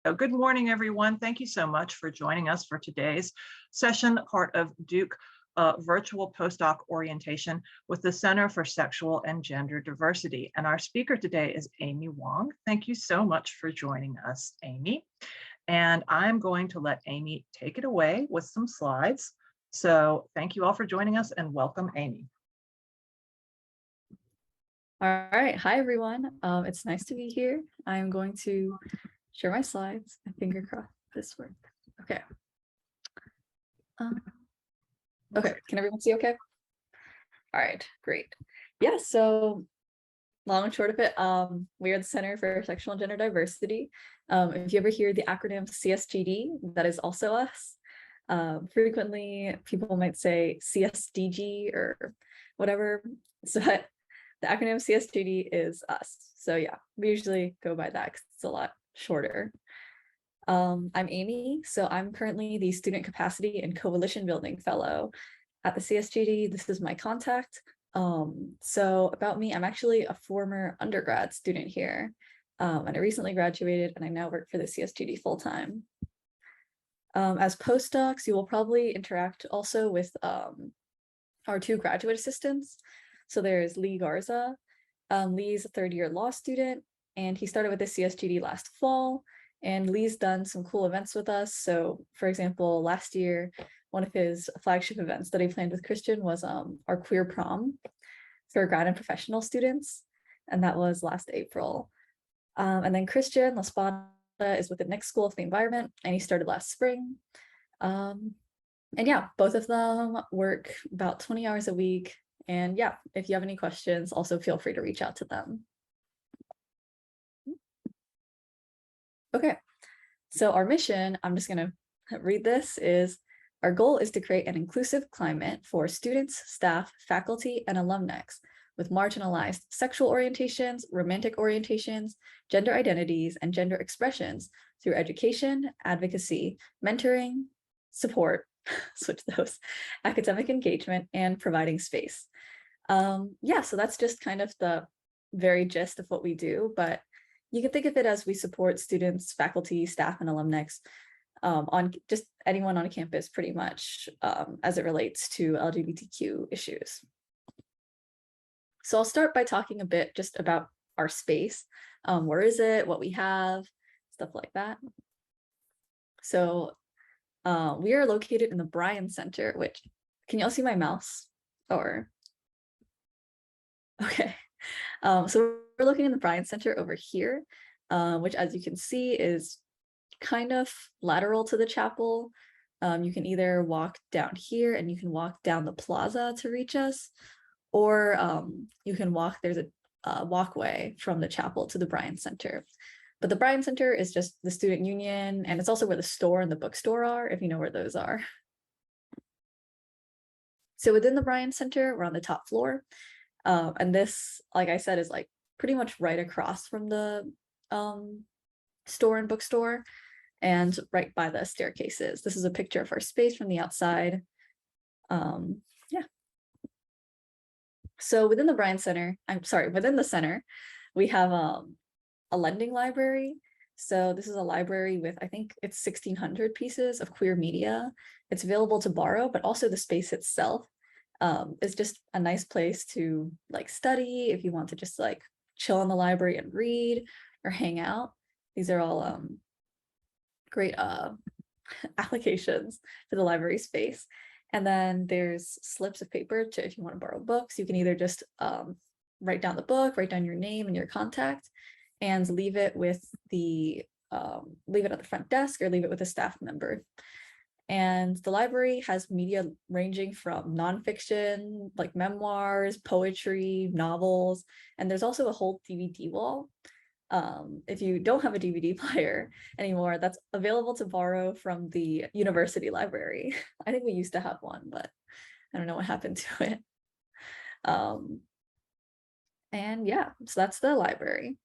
Good morning, everyone. Thank you so much for joining us for today's session, part of Duke virtual postdoc orientation with the Center for Sexual and Gender Diversity. And our speaker today is Amy Wong. Thank you so much for joining us, Amy. And I'm going to let Amy take it away with some slides. So thank you all for joining us and welcome, Amy. All right. Hi, everyone. It's nice to be here. I'm going to share my slides and finger crossed this works. Okay. Okay. Can everyone see okay? All right. Great. Yeah. So long and short of it, we are the Center for Sexual and Gender Diversity. If you ever hear the acronym CSGD, that is also us. Frequently, people might say CSDG or whatever. So the acronym CSGD is us. So yeah, we usually go by that because it's a lot shorter. I'm Amy. So I'm currently the Student Capacity and Coalition Building Fellow at the CSGD. This is my contact. So about me, I'm actually a former undergrad student here. And I recently graduated and I now work for the CSGD full-time. As postdocs, you will probably interact also with our two graduate assistants. So there's Lee Garza. Lee's a third-year law student, and he started with the CSGD last fall. And Lee's done some cool events with us. So, for example, last year, one of his flagship events that he planned with Christian was our queer prom for grad and professional students, and that was last April. And then Christian Laspada is with the next School of the Environment, and he started last spring. And yeah, both of them work about 20 hours a week. And yeah, if you have any questions, also feel free to reach out to them. Okay, so our mission, I'm just gonna read this, is our goal is to create an inclusive climate for students, staff, faculty, and alumnx with marginalized sexual orientations, romantic orientations, gender identities, and gender expressions through education, advocacy, mentoring, support, switch those, academic engagement, and providing space. Yeah, so that's just kind of the very gist of what we do, but you can think of it as we support students, faculty, staff, and alumnx on just anyone on campus pretty much as it relates to LGBTQ issues. So I'll start by talking a bit just about our space. Where is it, what we have, stuff like that. So we are located in the Bryan Center, which, can y'all see my mouse? Or, okay. So we're looking in the Bryan Center over here, which, as you can see, is kind of lateral to the chapel. You can either walk down here and you can walk down the plaza to reach us, or you can walk, there's a walkway from the chapel to the Bryan Center. But the Bryan Center is just the student union, and it's also where the store and the bookstore are, if you know where those are. So within the Bryan Center, we're on the top floor. And this, like I said, is like pretty much right across from the store and bookstore and right by the staircases. This is a picture of our space from the outside. Yeah. So within the Bryan Center, within the center, we have a lending library. So this is a library with, I think it's 1,600 pieces of queer media. It's available to borrow, but also the space itself is just a nice place to like study if you want to just like chill in the library and read or hang out. These are all great applications for the library space. And then there's slips of paper to, if you want to borrow books, you can either just write down the book, write down your name and your contact, and leave it with the leave it at the front desk or leave it with a staff member. And the library has media ranging from nonfiction, like memoirs, poetry, novels, and there's also a whole DVD wall. If you don't have a DVD player anymore, that's available to borrow from the university library. I think we used to have one, but I don't know what happened to it. And yeah, so that's the library.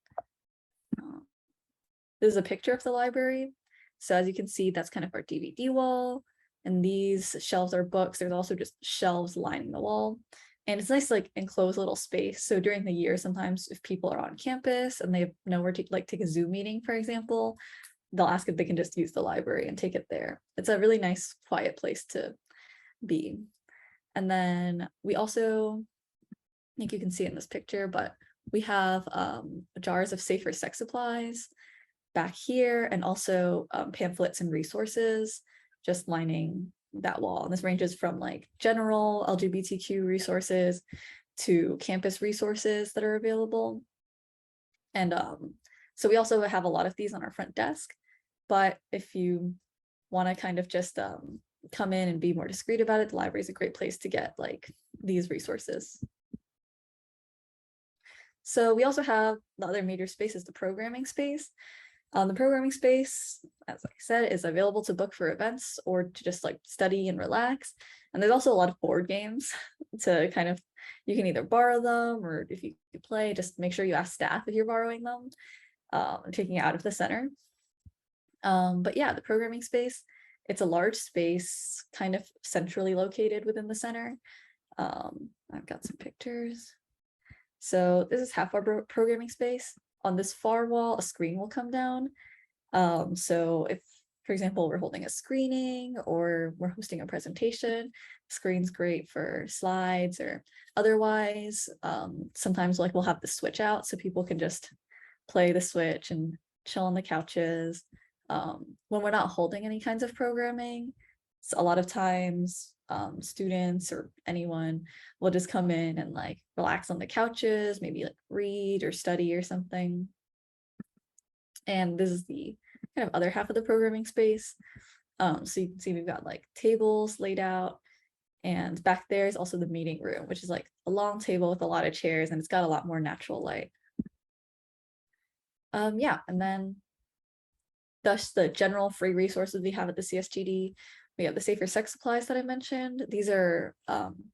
This is a picture of the library. So as you can see, that's kind of our DVD wall. And these shelves are books. There's also just shelves lining the wall. And it's nice, like enclosed little space. So during the year, sometimes if people are on campus and they have nowhere to like take a Zoom meeting, for example, they'll ask if they can just use the library and take it there. It's a really nice, quiet place to be. And then we also, I think you can see it in this picture, but we have jars of safer sex supplies back here, and also pamphlets and resources just lining that wall. And this ranges from like general LGBTQ resources to campus resources that are available. And so we also have a lot of these on our front desk, but if you want to kind of just come in and be more discreet about it, the library is a great place to get like these resources. So we also have the other major space is the programming space. The programming space, as I said, is available to book for events or to just like study and relax. And there's also a lot of board games to kind of, you can either borrow them, or if you play, just make sure you ask staff if you're borrowing them and taking it out of the center. But yeah, the programming space, it's a large space, kind of centrally located within the center. I've got some pictures. So this is half our programming space. On this far wall, a screen will come down. So if, for example, we're holding a screening or we're hosting a presentation, screen's great for slides or otherwise. Sometimes like we'll have the switch out so people can just play the switch and chill on the couches. When we're not holding any kinds of programming, so a lot of times students or anyone will just come in and like relax on the couches, maybe like read or study or something. And this is the kind of other half of the programming space. So you can see we've got like tables laid out, and back there is also the meeting room, which is like a long table with a lot of chairs, and it's got a lot more natural light. Yeah, and then thus the general free resources we have at the CSGD. We have the safer sex supplies that I mentioned. These are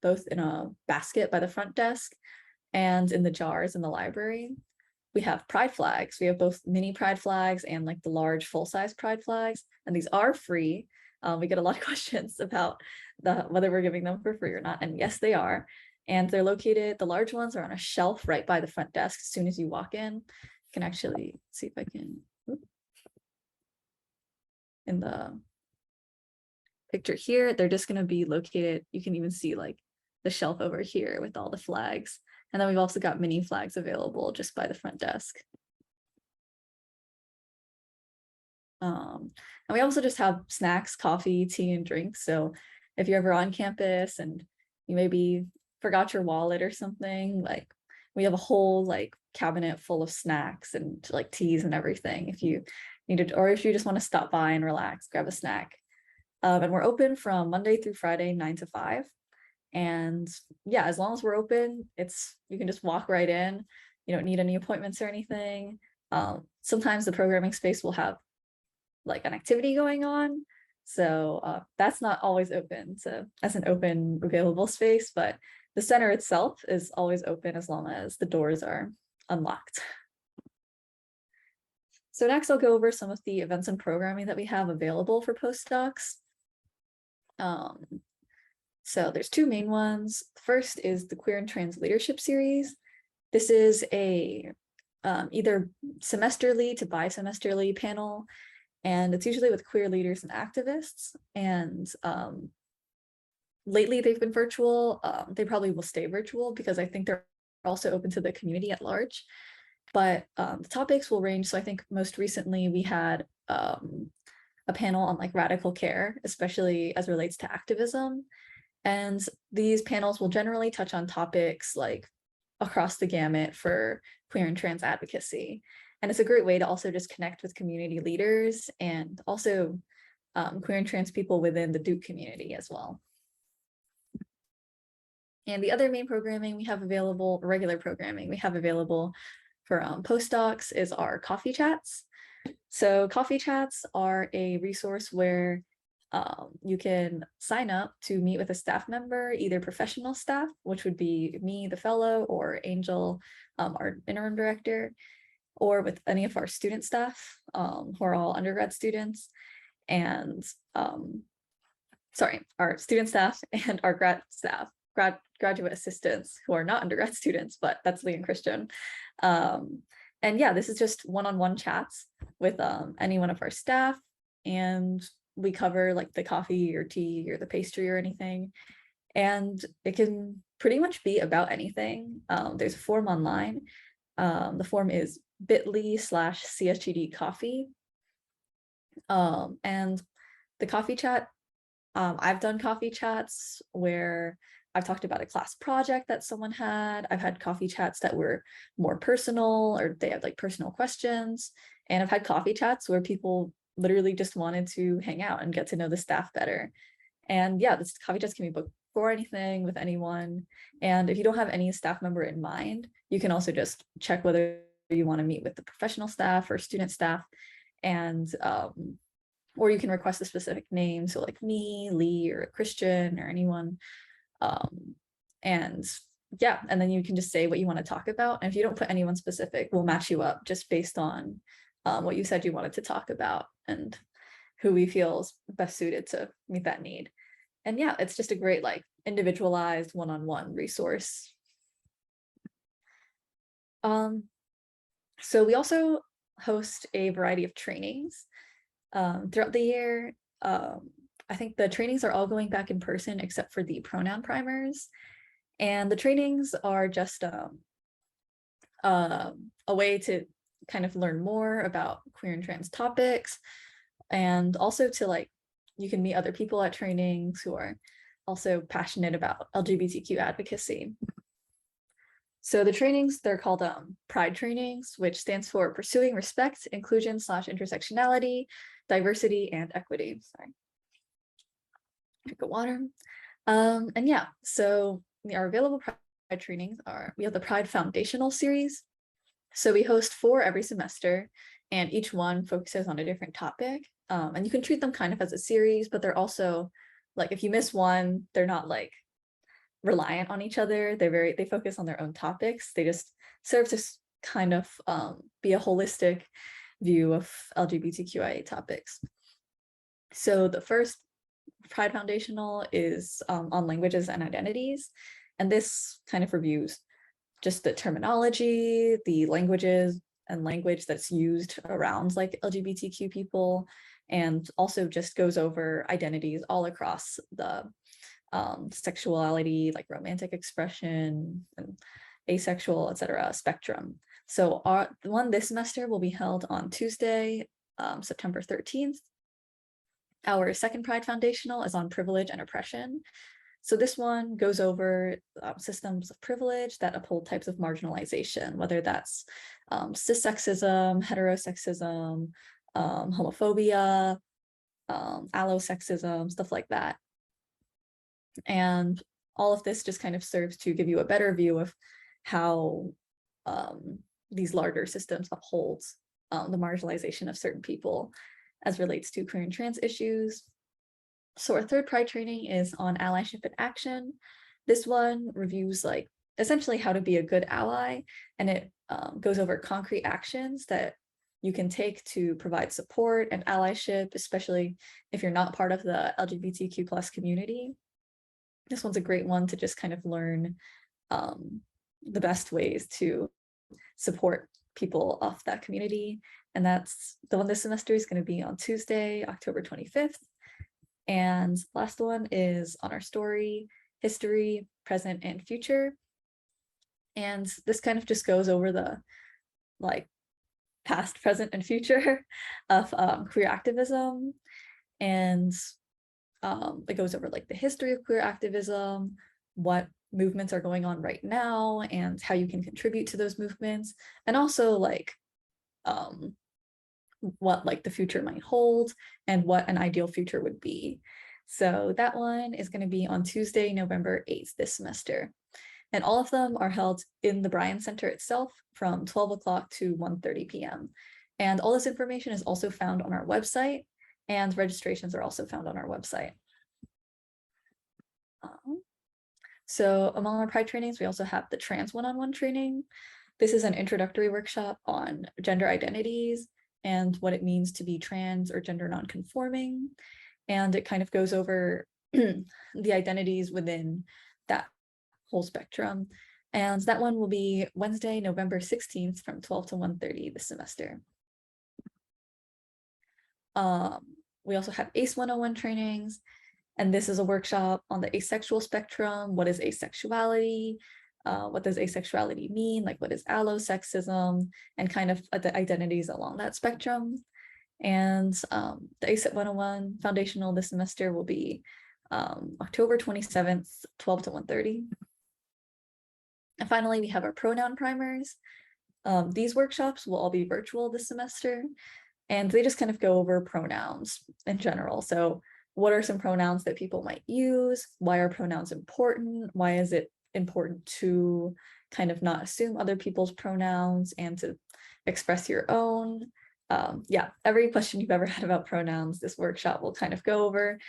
both in a basket by the front desk and in the jars in the library. We have pride flags. We have both mini pride flags and like the large full-size pride flags, and these are free. We get a lot of questions about whether we're giving them for free or not, and yes, they are. And they're located, the large ones are on a shelf right by the front desk as soon as you walk in. You can actually see if I can, in the picture here, they're just going to be located, you can even see like the shelf over here with all the flags. And then we've also got mini flags available just by the front desk. And we also just have snacks, coffee, tea, and drinks. So if you're ever on campus and you maybe forgot your wallet or something, like we have a whole like cabinet full of snacks and like teas and everything. If you needed, or if you just want to stop by and relax, grab a snack. And we're open from Monday through Friday, 9 to 5. And yeah, as long as we're open, you can just walk right in. You don't need any appointments or anything. Sometimes the programming space will have like an activity going on. So that's not always open. So that's an open available space, but the center itself is always open as long as the doors are unlocked. So next I'll go over some of the events and programming that we have available for postdocs. So there's two main ones. The first is the Queer and Trans Leadership Series. This is a either semesterly to bi-semesterly panel, and it's usually with queer leaders and activists. And lately they've been virtual. They probably will stay virtual because I think they're also open to the community at large. But the topics will range. So I think most recently we had a panel on like radical care, especially as relates to activism. And these panels will generally touch on topics like across the gamut for queer and trans advocacy. And it's a great way to also just connect with community leaders and also queer and trans people within the Duke community as well. And the other main programming we have available, regular programming we have available for postdocs is our coffee chats. So coffee chats are a resource where you can sign up to meet with a staff member, either professional staff, which would be me, the fellow, or Angel, our interim director, or with any of our student staff, who are all undergrad students, and our student staff and our grad staff, graduate assistants who are not undergrad students, but that's Lee and Christian. And yeah, this is just one-on-one chats with any one of our staff, and we cover like the coffee or tea or the pastry or anything. And it can pretty much be about anything. There's a form online. The form is bit.ly/CSGD coffee. And the coffee chat, I've done coffee chats where I've talked about a class project that someone had. I've had coffee chats that were more personal, or they had like personal questions. And I've had coffee chats where people literally just wanted to hang out and get to know the staff better. And yeah, this coffee chats can be booked for anything with anyone. And if you don't have any staff member in mind, you can also just check whether you want to meet with the professional staff or student staff. And or you can request a specific name, so like me, Lee, or Christian, or anyone. And yeah, and then you can just say what you want to talk about. And if you don't put anyone specific, we'll match you up just based on what you said you wanted to talk about and who we feel is best suited to meet that need. And yeah, it's just a great like individualized one-on-one resource. So we also host a variety of trainings throughout the year. I think the trainings are all going back in person except for the Pronoun Primers. And the trainings are just a way to kind of learn more about queer and trans topics, and also to like, you can meet other people at trainings who are also passionate about LGBTQ advocacy. So the trainings, they're called Pride trainings, which stands for Pursuing Respect, Inclusion / Intersectionality, Diversity, and Equity. Sorry. Drink of water. And yeah, so our available Pride trainings are, we have the Pride Foundational series. So we host 4 every semester, and each one focuses on a different topic. And you can treat them kind of as a series, but they're also like, if you miss one, they're not like reliant on each other. They focus on their own topics. They just serve to kind of be a holistic view of LGBTQIA topics. So the first Pride Foundational is on languages and identities. And this kind of reviews just the terminology, the languages and language that's used around like LGBTQ people, and also just goes over identities all across the sexuality, like romantic expression and asexual, etc. spectrum. So the one this semester will be held on Tuesday, September 13th. Our second Pride Foundational is on privilege and oppression. So this one goes over systems of privilege that uphold types of marginalization, whether that's cissexism, heterosexism, homophobia, allosexism, stuff like that. And all of this just kind of serves to give you a better view of how these larger systems uphold the marginalization of certain people as relates to queer and trans issues. So our third Pride training is on allyship and action. This one reviews like essentially how to be a good ally, and it goes over concrete actions that you can take to provide support and allyship, especially if you're not part of the LGBTQ+ community. This one's a great one to just kind of learn the best ways to support people of that community. And that's the one this semester is going to be on Tuesday, October 25th. And last one is on our story, history, present, and future. And this kind of just goes over the like past, present, and future of queer activism. And it goes over like the history of queer activism, what movements are going on right now, and how you can contribute to those movements, and also like what like the future might hold and what an ideal future would be. So that one is going to be on Tuesday, November 8th this semester. And all of them are held in the Bryan Center itself from 12 o'clock to 1:30 p.m. And all this information is also found on our website, and registrations are also found on our website. So among our Pride trainings, we also have the trans one-on-one training. This is an introductory workshop on gender identities and what it means to be trans or gender non-conforming. And it kind of goes over the identities within that whole spectrum. And that one will be Wednesday, November 16th from 12 to 1:30 this semester. We also have ACE 101 trainings, and this is a workshop on the asexual spectrum. What is asexuality? What does asexuality mean? Like, what is allosexism, and kind of the identities along that spectrum. And the ACE 101 foundational this semester will be October 27th, 12 to 1:30. And finally, we have our pronoun primers. These workshops will all be virtual this semester, and they just kind of go over pronouns in general. So what are some pronouns that people might use? Why are pronouns important? Why is it important to kind of not assume other people's pronouns and to express your own? Yeah, every question you've ever had about pronouns, this workshop will kind of go over.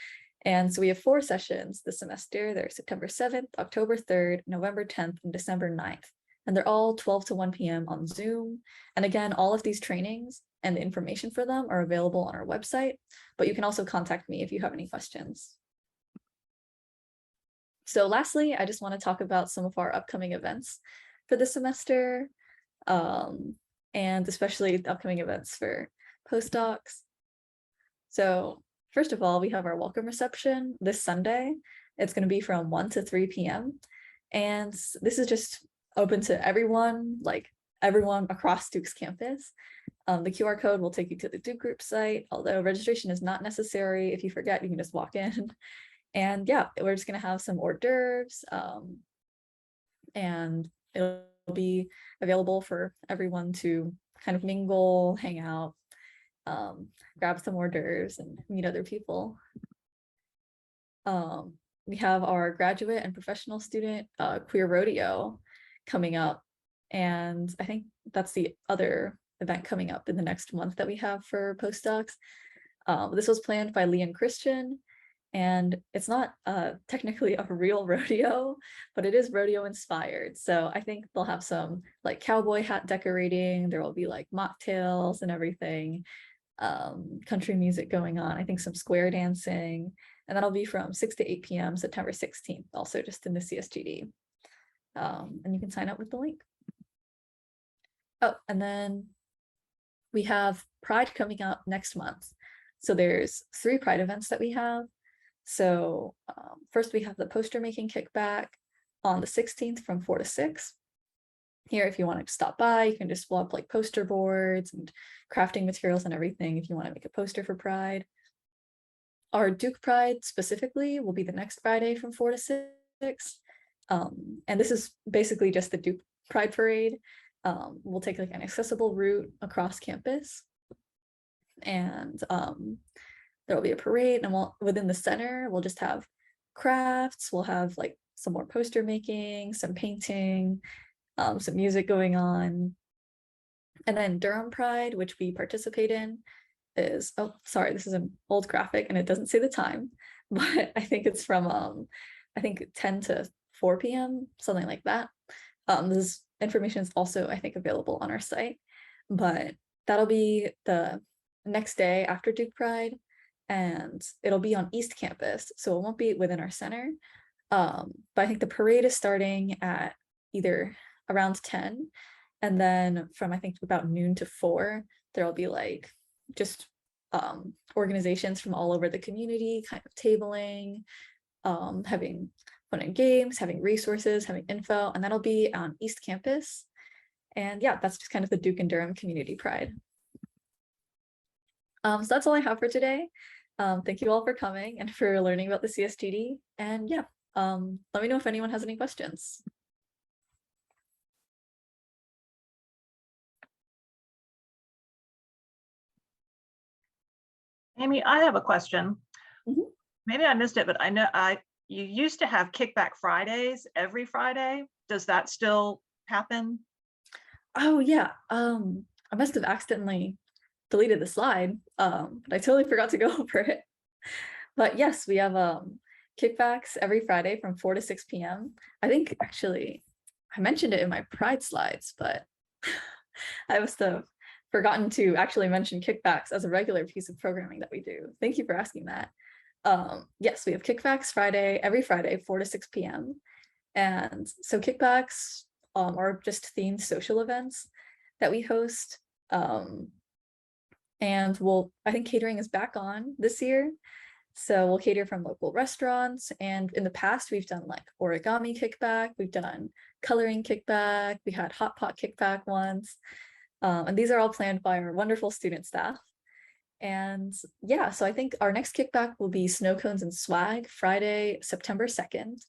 And so we have 4 sessions this semester. They're September 7th, October 3rd, November 10th, and December 9th. And they're all 12 to 1 p.m. on Zoom. And again, all of these trainings and the information for them are available on our website, but you can also contact me if you have any questions. So lastly, I just want to talk about some of our upcoming events for this semester, and especially the upcoming events for postdocs. So first of all, we have our welcome reception this Sunday. It's going to be from 1 to 3 p.m. And this is just open to everyone, like everyone across Duke's campus. The QR code will take you to the Duke Group site, although registration is not necessary. If you forget, you can just walk in. And yeah, we're just going to have some hors d'oeuvres, and it'll be available for everyone to kind of mingle, hang out, grab some hors d'oeuvres and meet other people. We have our graduate and professional student queer rodeo coming up, and I think that's the other event coming up in the next month that we have for postdocs. This was planned by Lee and Christian, and it's not technically a real rodeo, but it is rodeo inspired. So I think they'll have some like cowboy hat decorating. There will be like mocktails and everything, country music going on. I think some square dancing, and that'll be from 6 to 8 p.m. September 16th, also just in the CSGD. And you can sign up with the link. Oh, and then we have Pride coming up next month. So there's 3 Pride events that we have. So first we have the poster making kickback on the 16th from 4 to 6. Here, if you want to stop by, you can just swap like poster boards and crafting materials and everything if you want to make a poster for Pride. Our Duke Pride specifically will be the next Friday from 4 to 6. And this is basically just the Duke Pride Parade. We'll take like an accessible route across campus, and there will be a parade, and within the center, we'll just have crafts. We'll have like some more poster making, some painting, some music going on. And then Durham Pride, which we participate in, is, oh, sorry, this is an old graphic and it doesn't say the time, but I think it's from, I think 10 to 4 p.m., something like that. This information is also, I think, available on our site, but that'll be the next day after Duke Pride, and it'll be on East Campus, so it won't be within our center. But I think the parade is starting at either around 10, and then from I think about noon to 4, there'll be like just organizations from all over the community kind of tabling, having fun and games, having resources, having info, and that'll be on East Campus. And yeah, that's just kind of the Duke and Durham Community Pride. So that's all I have for today. Thank you all for coming and for learning about the CSGD. And yeah, let me know if anyone has any questions. Amy, I have a question. Mhm. Maybe I missed it, but I know you used to have Kickback Fridays every Friday. Does that still happen? Oh yeah, I must have accidentally deleted the slide, but I totally forgot to go over it. But yes, we have kickbacks every Friday from 4 to 6 p.m. I think actually I mentioned it in my Pride slides, but I must have forgotten to actually mention kickbacks as a regular piece of programming that we do. Thank you for asking that. Yes, we have kickbacks every Friday, 4 to 6 p.m. And so kickbacks are just themed social events that we host. And I think catering is back on this year. So we'll cater from local restaurants. And in the past, we've done like origami kickback, we've done coloring kickback, we had hot pot kickback once. And these are all planned by our wonderful student staff. And yeah, so I think our next kickback will be snow cones and swag, Friday, September 2nd.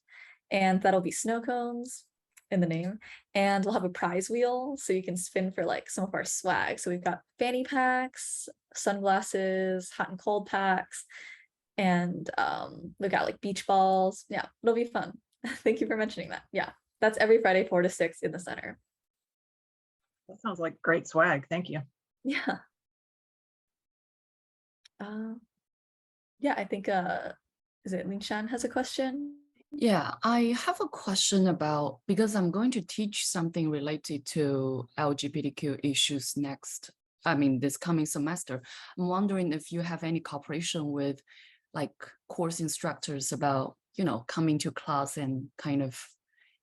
And that'll be snow cones in the name. And we'll have a prize wheel so you can spin for like some of our swag. So we've got fanny packs, sunglasses, hot and cold packs, and we've got like beach balls. Yeah, it'll be fun. Thank you for mentioning that. Yeah, that's every Friday 4 to 6 in the center. That sounds like great swag. Thank you. Yeah. Yeah, I think is it Linshan has a question? Yeah, I have a question about, because I'm going to teach something related to LGBTQ issues this coming semester. I'm wondering if you have any cooperation with like course instructors about, coming to class and kind of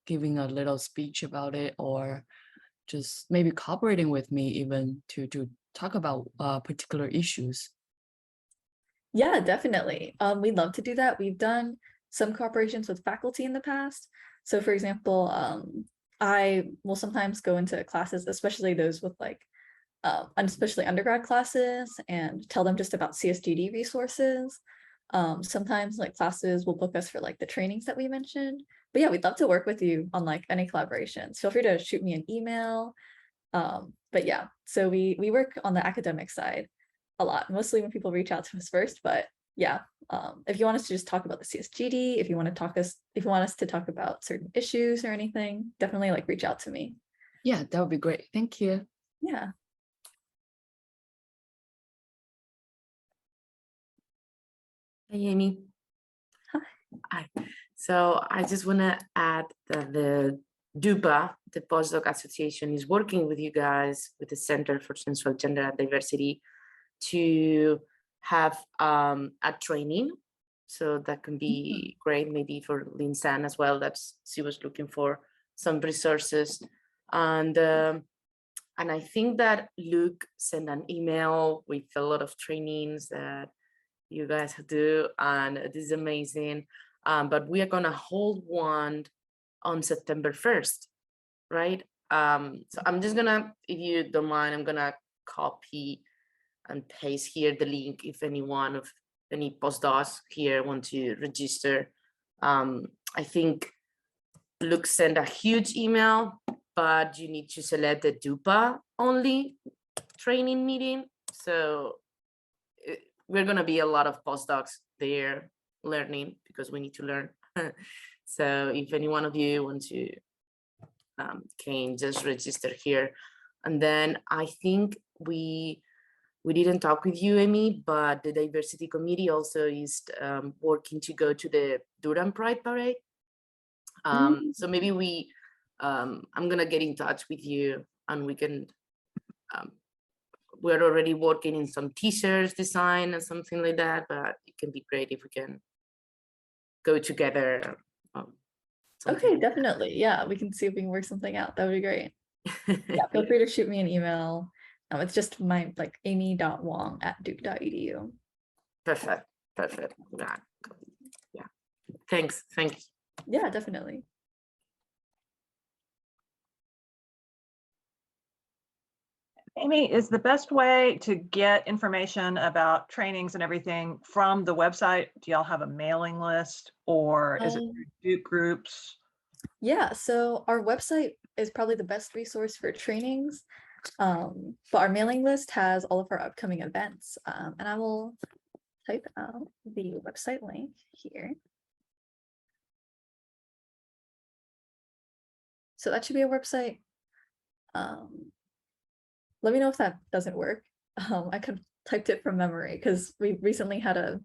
giving a little speech about it, or just maybe cooperating with me even to talk about particular issues. Yeah, definitely. We'd love to do that. We've done some cooperations with faculty in the past. So for example, I will sometimes go into classes, especially those with like, especially undergrad classes, and tell them just about CSGD resources. Sometimes like classes will book us for like the trainings that we mentioned. But yeah, we'd love to work with you on like any collaborations. Feel free to shoot me an email. But yeah, so we work on the academic side a lot, mostly when people reach out to us first. But yeah, if you want us to just talk about the CSGD, if you want us to talk about certain issues or anything, definitely like reach out to me. Yeah, that would be great. Thank you. Yeah. Hey, Amy. Hi. So I just want to add that the DUPA, the Postdoc Association, is working with you guys with the Center for Sensual Gender and Diversity to have a training. So that can be great, maybe for Lin San as well. She was looking for some resources. And I think that Luke sent an email with a lot of trainings that you guys do, and this is amazing. But we are gonna hold one on September 1st, right? So I'm just gonna, if you don't mind, I'm gonna copy and paste here the link if any postdocs here want to register. I think Luke sent a huge email, but you need to select the DUPA only training meeting. So we're gonna be a lot of postdocs there learning, because we need to learn. So if any one of you want to can just register here. And then I think we didn't talk with you, Amy, but the diversity committee also is working to go to the Durham Pride parade. So maybe I'm gonna get in touch with you, and we can we're already working in some t-shirts design and something like that, but it can be great if we can go together. Okay, definitely. Yeah, we can see if we can work something out. That would be great. Yeah, feel free to shoot me an email. It's just my like amy.wong@duke.edu. Perfect. Yeah. Thanks. Yeah, definitely. Amy, is the best way to get information about trainings and everything from the website? Do y'all have a mailing list, or is it through Duke groups? Yeah, so our website is probably the best resource for trainings, but our mailing list has all of our upcoming events, and I will type out the website link here. So that should be a website. Let me know if that doesn't work. I could typed it from memory because we recently had a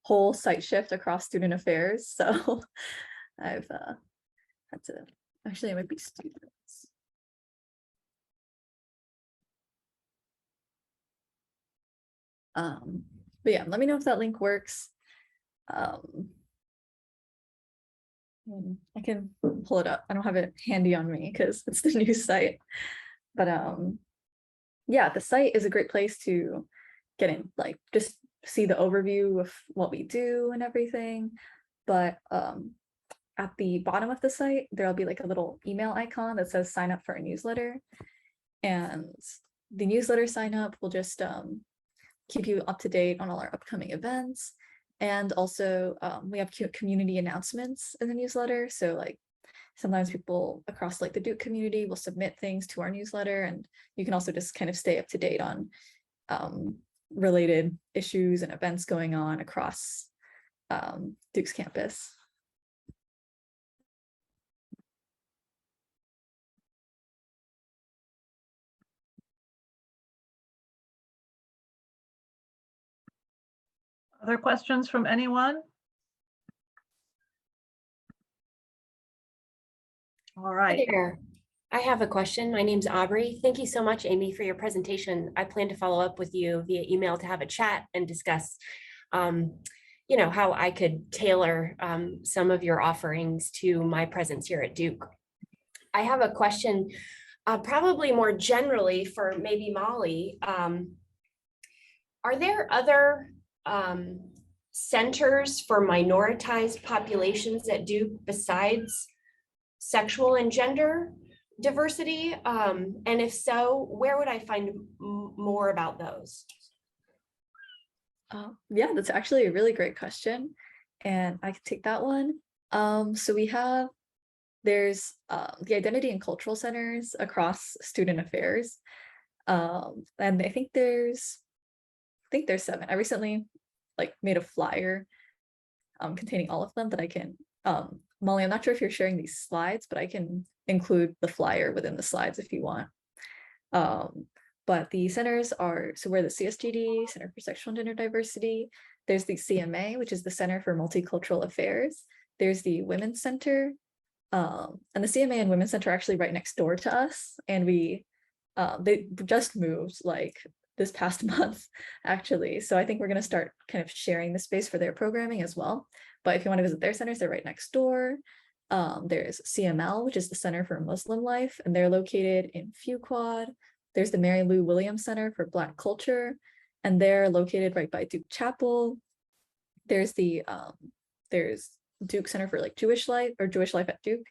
whole site shift across student affairs. So I've had to, actually it might be students. But yeah, let me know if that link works. I can pull it up. I don't have it handy on me because it's the new site. But yeah, the site is a great place to get in, like just see the overview of what we do and everything. But at the bottom of the site, there'll be like a little email icon that says sign up for a newsletter. And the newsletter sign up will just keep you up to date on all our upcoming events. And also we have community announcements in the newsletter. So like sometimes people across like the Duke community will submit things to our newsletter, and you can also just kind of stay up to date on related issues and events going on across Duke's campus. Other questions from anyone? All right. Hi there. I have a question. My name's Aubrey. Thank you so much, Amy, for your presentation. I plan to follow up with you via email to have a chat and discuss, how I could tailor some of your offerings to my presence here at Duke. I have a question, probably more generally for maybe Molly. Are there other centers for minoritized populations at Duke besides sexual and gender diversity? And if so, where would I find more about those? Yeah, that's actually a really great question. And I can take that one. So there's the identity and cultural centers across student affairs. And I think there's 7. I recently made a flyer containing all of them that I can, Molly, I'm not sure if you're sharing these slides, but I can include the flyer within the slides if you want. But the centers are, so we're the CSGD, Center for Sexual and Gender Diversity. There's the CMA, which is the Center for Multicultural Affairs. There's the Women's Center. And the CMA and Women's Center are actually right next door to us. And they just moved this past month, actually. So I think we're going to start kind of sharing the space for their programming as well. But if you want to visit their centers, they're right next door. There's CML, which is the Center for Muslim Life, and they're located in Fuquad. There's the Mary Lou Williams Center for Black Culture, and they're located right by Duke Chapel. There's Duke Center for Jewish Life, or Jewish Life at Duke.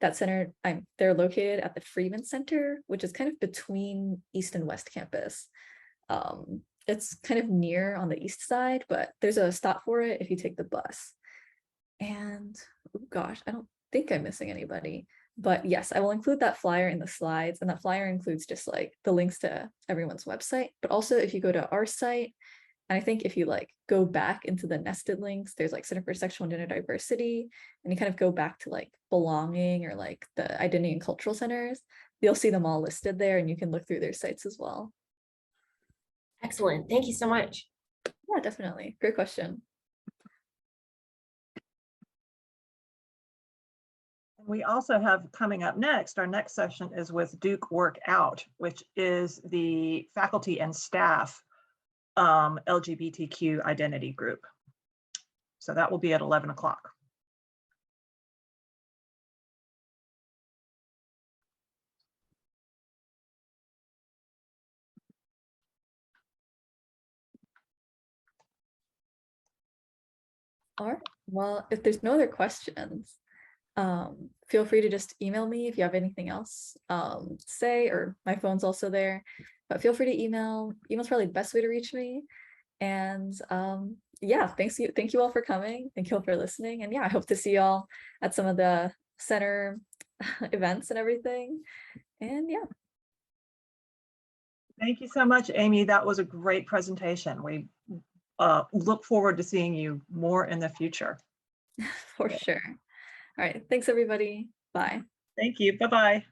That center, they're located at the Freeman Center, which is kind of between East and West Campus. It's kind of near on the east side, but there's a stop for it if you take the bus. And oh gosh, I don't think I'm missing anybody, but yes, I will include that flyer in the slides, and that flyer includes just the links to everyone's website, but also if you go to our site, and I think if you go back into the nested links, there's Center for Sexual and Gender Diversity, and you kind of go back to belonging or the identity and cultural centers, you'll see them all listed there, and you can look through their sites as well. Excellent. Thank you so much. Yeah, definitely. Great question. We also have coming up next, our next session is with Duke Work Out, which is the faculty and staff LGBTQ identity group. So that will be at 11 o'clock. All right. Well, if there's no other questions, feel free to just email me if you have anything else to say, or my phone's also there, but feel free to email. Email's probably the best way to reach me. And yeah, thank you all for coming. Thank you all for listening. And yeah, I hope to see y'all at some of the center events and everything. And yeah. Thank you so much, Amy. That was a great presentation. We look forward to seeing you more in the future. For sure. All right. Thanks, everybody. Bye. Thank you. Bye-bye.